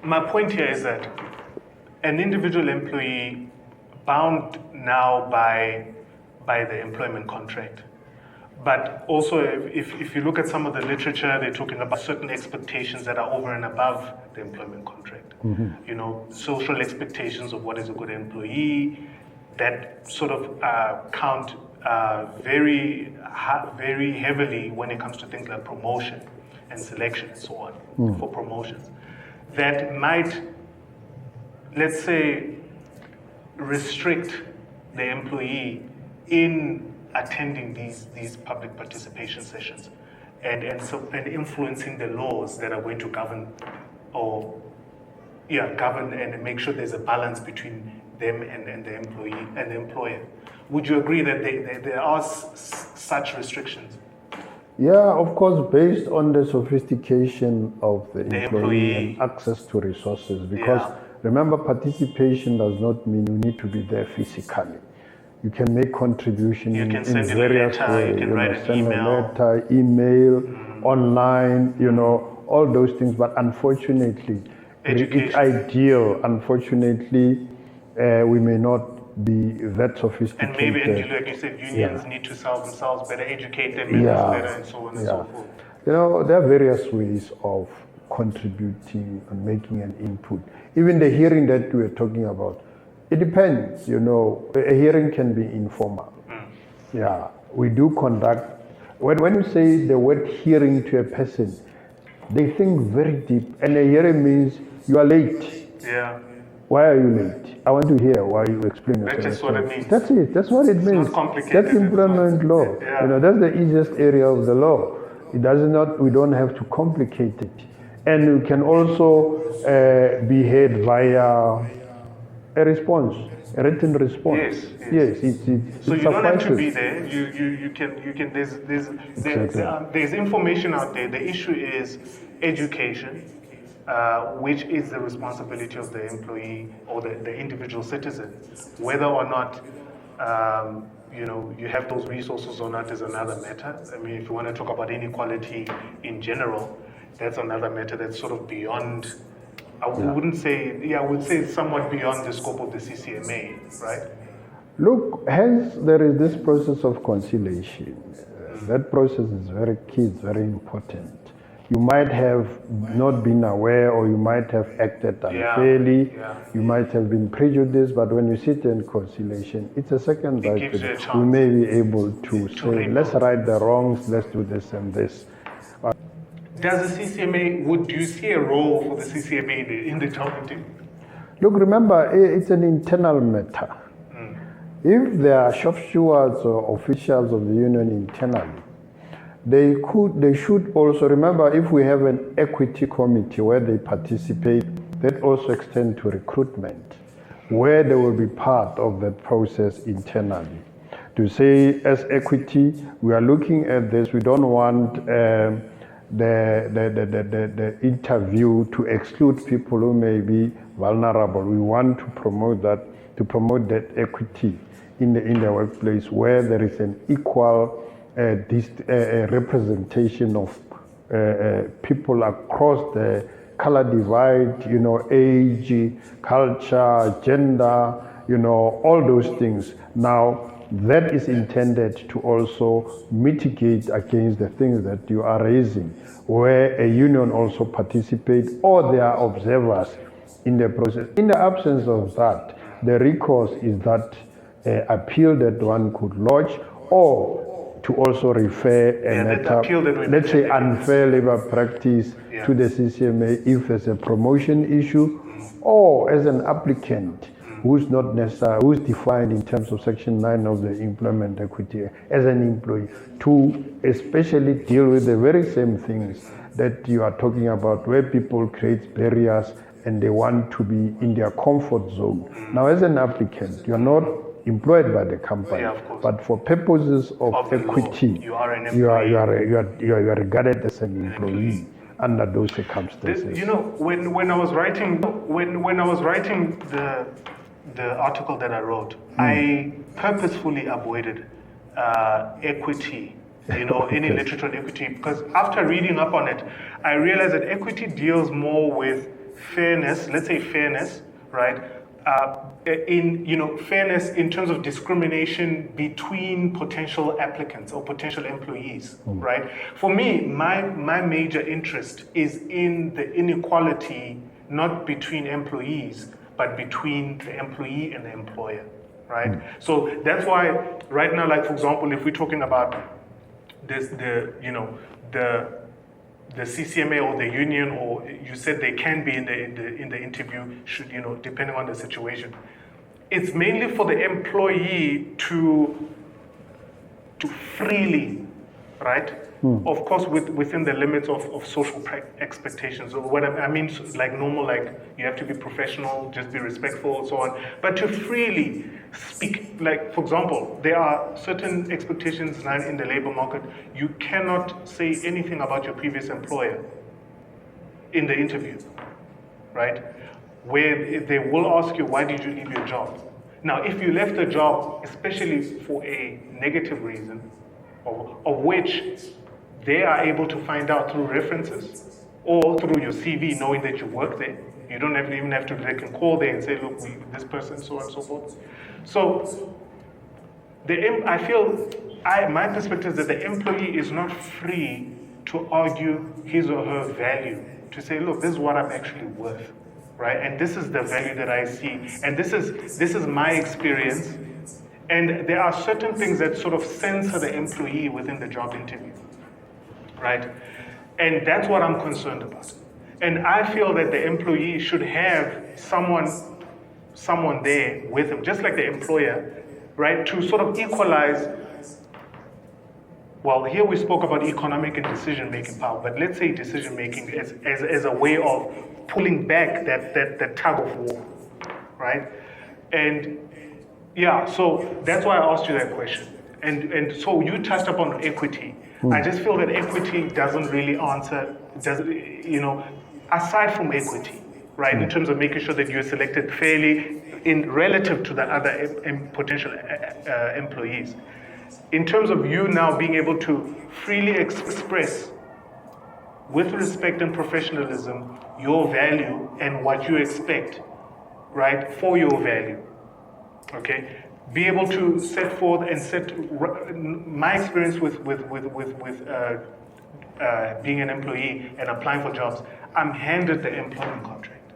my point here is that an individual employee bound now by the employment contract. But also, if you look at some of the literature, they're talking about certain expectations that are over and above the employment contract. You know, social expectations of what is a good employee, that sort of count very heavily when it comes to things like promotion and selection and so on for promotions. That might, let's say, restrict the employee in attending these public participation sessions and influencing the laws that are going to govern and make sure there's a balance between them and the employee and the employer. Would you agree that there are such restrictions? Yeah, of course, based on the sophistication of the employee and access to resources, because remember, participation does not mean you need to be there physically. You can make contribution in various ways. You can write an email. A letter, email, online, you know, all those things. But unfortunately, it's ideal. Unfortunately, we may not be that sophisticated. And maybe, like you said, unions need to sell themselves better, educate them better, and so on and so forth. You know, there are various ways of contributing and making an input. Even the hearing that we were talking about, it depends, you know. A hearing can be informal. Yeah, we do conduct. When you say the word hearing to a person, they think very deep. And a hearing means you are late. Yeah. Why are you late? I want to hear why you explain yourself. That's just what it means. That's it. That's what it means. It's not complicated. That's employment law. Yeah. You know, that's the easiest area of the law. It does not. We don't have to complicate it, and you can also be heard via a response, a written response. Yes. So you don't have to be there. You can. There's information out there. The issue is education, which is the responsibility of the employee or the individual citizen. Whether or not you have those resources or not is another matter. I mean, if you want to talk about inequality in general, that's another matter that's sort of beyond. I would say it's somewhat beyond the scope of the CCMA, right? Look, hence there is this process of conciliation. That process is very key, it's very important. You might have not been aware, or you might have acted unfairly, you might have been prejudiced, but when you sit in conciliation, it's a second right. We may be able to say, let's right the wrongs, let's do this and this. Does the CCMA, do you see a role for the CCMA in the talking team? Look, remember, it's an internal matter. If there are shop stewards or officials of the union internally, they should also, remember, if we have an equity committee where they participate, that also extends to recruitment, where they will be part of that process internally. To say, as equity, we are looking at this, we don't want the interview to exclude people who may be vulnerable. We want to promote that equity in the workplace, where there is an equal representation of people across the color divide, you know, age, culture, gender, you know, all those things. Now, that is intended to also mitigate against the things that you are raising, where a union also participates, or there are observers in the process. In the absence of that, the recourse is that appeal that one could lodge, or to also refer a matter, let's say unfair labor practice, to the CCMA if there's a promotion issue, or as an applicant who's not necessarily, who's defined in terms of Section 9 of the Employment Equity as an employee, to especially deal with the very same things that you are talking about, where people create barriers and they want to be in their comfort zone. Now, as an applicant, you're not employed by the company, but for purposes of equity, you are regarded as an employee under those circumstances. When I was writing the article that I wrote, I purposefully avoided equity, any literature on equity, because after reading up on it, I realized that equity deals more with fairness, let's say fairness, right? Fairness in terms of discrimination between potential applicants or potential employees, right? For me, my major interest is in the inequality, not between employees, but between the employee and the employer, right? So that's why right now, like for example, if we're talking about this, the CCMA or the union, or you said they can be in the interview, should, depending on the situation. It's mainly for the employee to freely, right? Of course, within the limits of social expectations, or whatever. I mean, like normal, like you have to be professional, just be respectful, and so on. But to freely speak, like for example, there are certain expectations now in the labor market. You cannot say anything about your previous employer in the interview, right? Where they will ask you, why did you leave your job? Now, if you left the job, especially for a negative reason, of which they are able to find out through references or through your CV, knowing that you work there. You don't even have to, they can call there and say, look, this person, so on and so forth. So I feel, my perspective is that the employee is not free to argue his or her value, to say, look, this is what I'm actually worth, right? And this is the value that I see. And this is my experience. And there are certain things that sort of censor the employee within the job interview, right? And that's what I'm concerned about. And I feel that the employee should have someone there with him, just like the employer, right? To sort of equalize. Well, here we spoke about economic and decision-making power, but let's say decision-making as a way of pulling back that tug of war, right? And yeah, so that's why I asked you that question. And so you touched upon equity. I just feel that equity doesn't really answer, aside from equity, right? In terms of making sure that you're selected fairly in relative to the other potential employees. In terms of you now being able to freely express with respect and professionalism your value and what you expect, right, for your value. Okay, be able to set forth and my experience with being an employee and applying for jobs. I'm handed the employment contract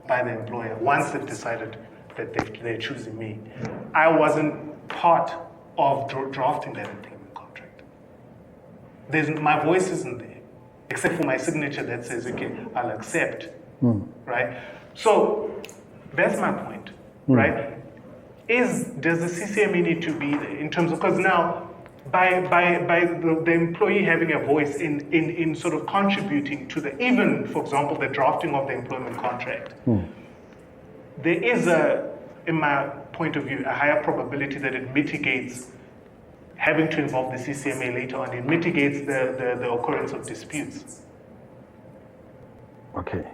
by the employer once they've decided that they're choosing me. I wasn't part of drafting that employment contract. My voice isn't there, except for my signature that says, okay, I'll accept, right? So that's my point, right? Does the CCMA need to be there in terms of, because now by the employee having a voice in sort of contributing to even, for example, the drafting of the employment contract, there is in my point of view, a higher probability that it mitigates having to involve the CCMA later on. It mitigates the occurrence of disputes. Okay.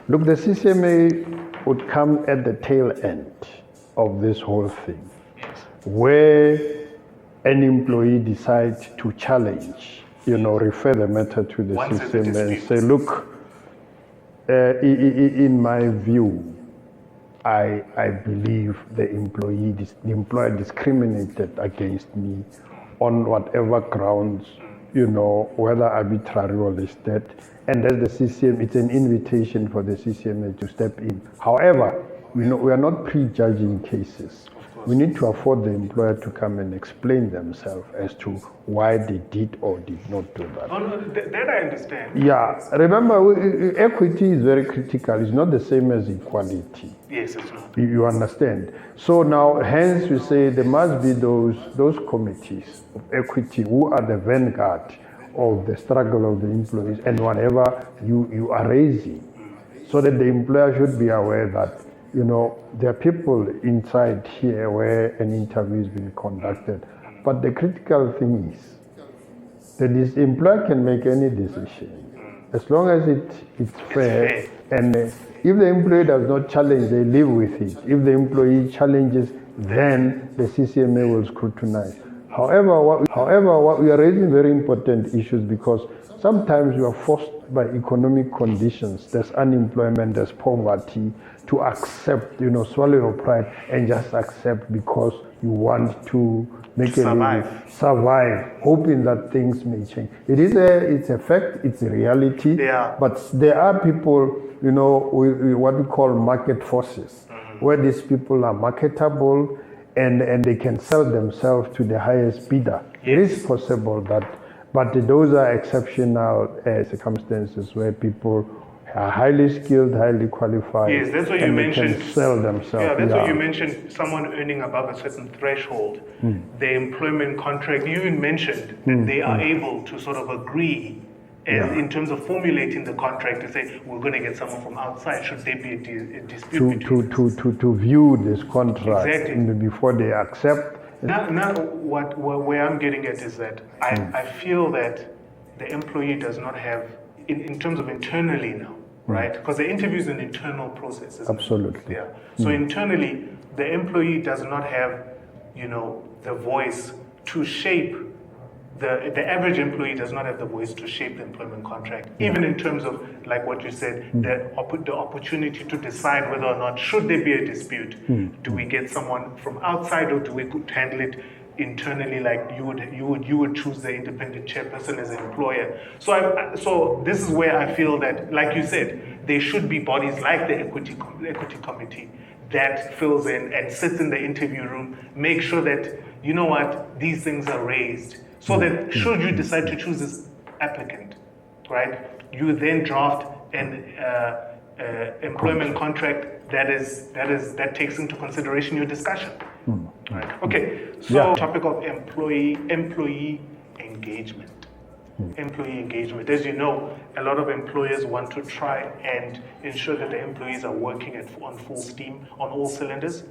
Look, the CCMA would come at the tail end of this whole thing, where an employee decides to challenge, refer the matter to the CCMA and say, look, in my view, I believe the employer discriminated against me on whatever grounds, whether arbitrary or listed, and that's the CCMA. It's an invitation for the CCMA to step in. However, we are not prejudging cases. We need to afford the employer to come and explain themselves as to why they did or did not do that. Oh, no, that I understand. Yeah, remember, equity is very critical. It's not the same as equality. Yes, it's not. You understand? So now, hence we say there must be those committees of equity who are the vanguard of the struggle of the employees and whatever you are raising, so that the employer should be aware that there are people inside here where an interview is being conducted. But the critical thing is that this employer can make any decision as long as it's fair. And if the employee does not challenge, they live with it. If the employee challenges, then the CCMA will scrutinize. However, what we are raising very important issues because sometimes you are forced by economic conditions. There's unemployment, there's poverty, to accept, swallow your pride and just accept because you want to make a living, survive, hoping that things may change. It's a fact, it's a reality. Yeah. But there are people, what we call market forces, where these people are marketable and they can sell themselves to the highest bidder. Yes. It is possible that, but those are exceptional circumstances where people are highly skilled, highly qualified. Yes, that's what you and mentioned. They can sell themselves. Yeah, that's what you mentioned. Someone earning above a certain threshold, the employment contract. You even mentioned that they are able to sort of agree, in terms of formulating the contract, to say we're going to get someone from outside. Should there be a dispute to view this contract exactly before they accept. Now, where I'm getting at is that I feel that the employee does not have, in terms of internally now, right? Because the interview is an internal process, isn't Absolutely. it? Yeah. So internally, the employee does not have, the voice to shape. The average employee does not have the voice to shape the employment contract, even in terms of, like what you said, the opportunity to decide whether or not should there be a dispute. Do we get someone from outside, or do we handle it internally, like you would choose the independent chairperson as an employer? So this is where I feel that, like you said, there should be bodies like the equity committee that fills in and sits in the interview room, make sure that, these things are raised. So that should you decide to choose this applicant, right, you then draft an employment contract that takes into consideration your discussion. Right. Okay. So topic of employee engagement. Employee engagement. As you know, a lot of employers want to try and ensure that the employees are working on full steam, on all cylinders.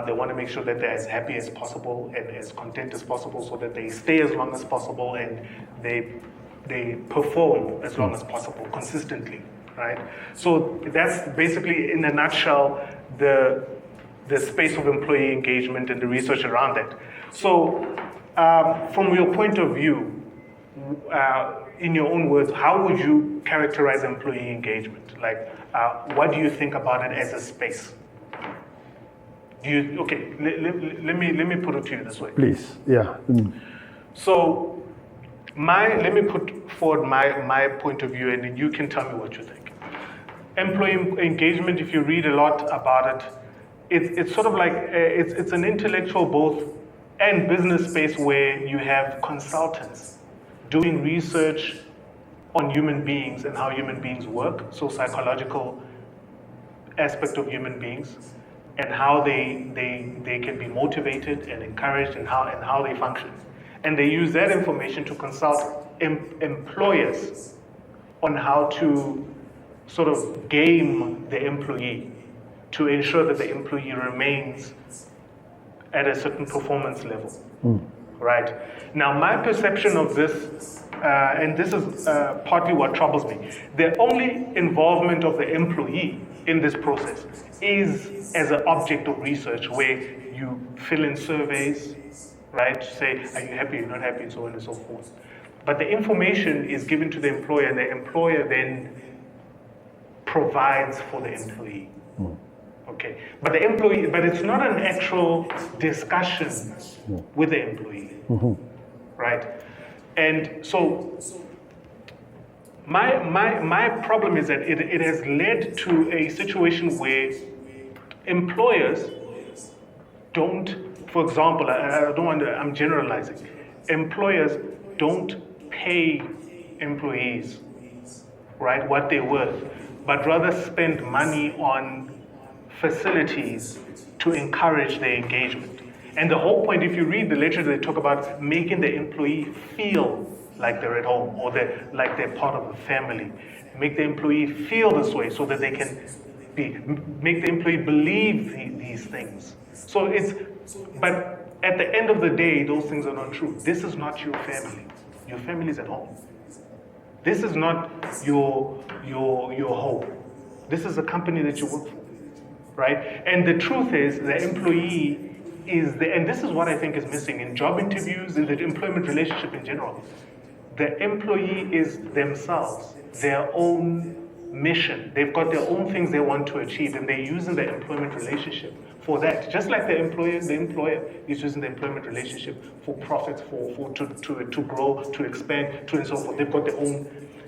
They want to make sure that they're as happy as possible and as content as possible, so that they stay as long as possible and they perform as long as possible consistently, right? So that's basically, in a nutshell, the space of employee engagement and the research around that. So from your point of view, in your own words, how would you characterize employee engagement? Like, what do you think about it as a space? Let me put it to you this way. Please, yeah. So, let me put forward my point of view, and then you can tell me what you think. Employee engagement, if you read a lot about it, it's sort of like it's an intellectual both and business space where you have consultants doing research on human beings and how human beings work, so psychological aspect of human beings, and how they can be motivated and encouraged, and how they function. And they use that information to consult employers on how to sort of game the employee to ensure that the employee remains at a certain performance level. Right? Now, my perception of this, and this is partly what troubles me, the only involvement of the employee in this process is as an object of research, where you fill in surveys, right? Say, are you happy, you're not happy, and so on and so forth. But the information is given to the employer, and the employer then provides for the employee. Okay, but it's not an actual discussion with the employee, right? And so my problem is that it has led to a situation where employers don't, for example, I'm generalizing, employers don't pay employees, right, what they're worth, but rather spend money on facilities to encourage their engagement. And the whole point, if you read the literature, they talk about making the employee feel like they're at home, or like they're part of a family. Make the employee feel this way so that they can make the employee believe these things. But at the end of the day, those things are not true. This is not your family. Your family is at home. This is not your home. This is a company that you work for, right? And the truth is, the employee and this is what I think is missing in job interviews, in the employment relationship in general. The employee is themselves, their own mission. They've got their own things they want to achieve, and they're using the employment relationship for that. Just like the employer is using the employment relationship for profits, to grow, to expand, and so forth. They've got their own.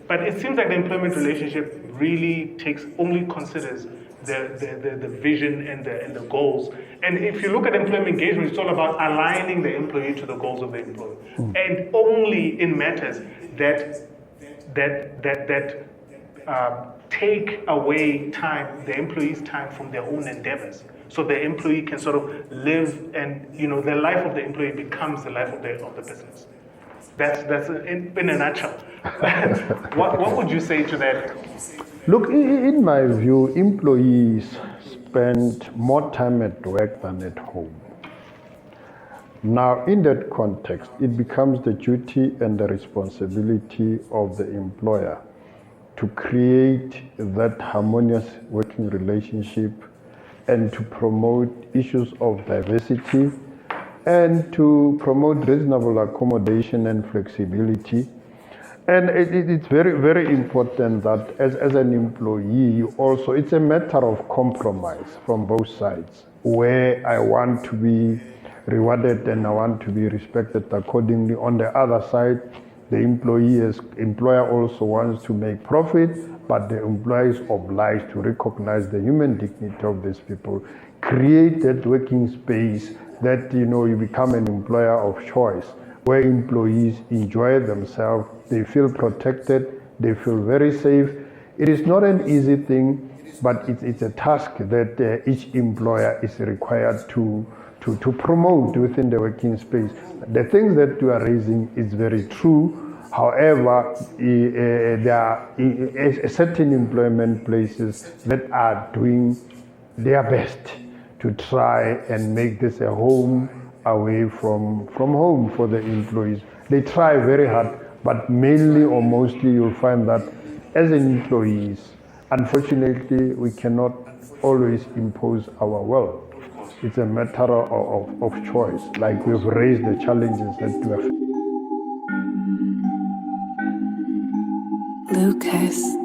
But it seems like the employment relationship really only considers the vision and the goals. And if you look at employment engagement, it's all about aligning the employee to the goals of the employer, and only in matters that take away time, the employee's time from their own endeavors, so the employee can sort of live, and the life of the employee becomes the life of the business. That's in a nutshell. What would you say to that? Look, in my view, employees spend more time at work than at home. Now, in that context, it becomes the duty and the responsibility of the employer to create that harmonious working relationship and to promote issues of diversity and to promote reasonable accommodation and flexibility. And it's very, very important that as an employee, you also, it's a matter of compromise from both sides, where I want to be rewarded and I want to be respected accordingly. On the other side, the employer also wants to make profit, but the employer is obliged to recognize the human dignity of these people, create that working space that, you become an employer of choice, where employees enjoy themselves, they feel protected, they feel very safe. It is not an easy thing, but it's a task that each employer is required to promote within the working space. The things that you are raising is very true. However, there are certain employment places that are doing their best to try and make this a home away from home for the employees. They try very hard, but mainly or mostly you'll find that as employees, unfortunately, we cannot always impose our will. It's a matter of choice, like we've raised the challenges that we have. Lucas.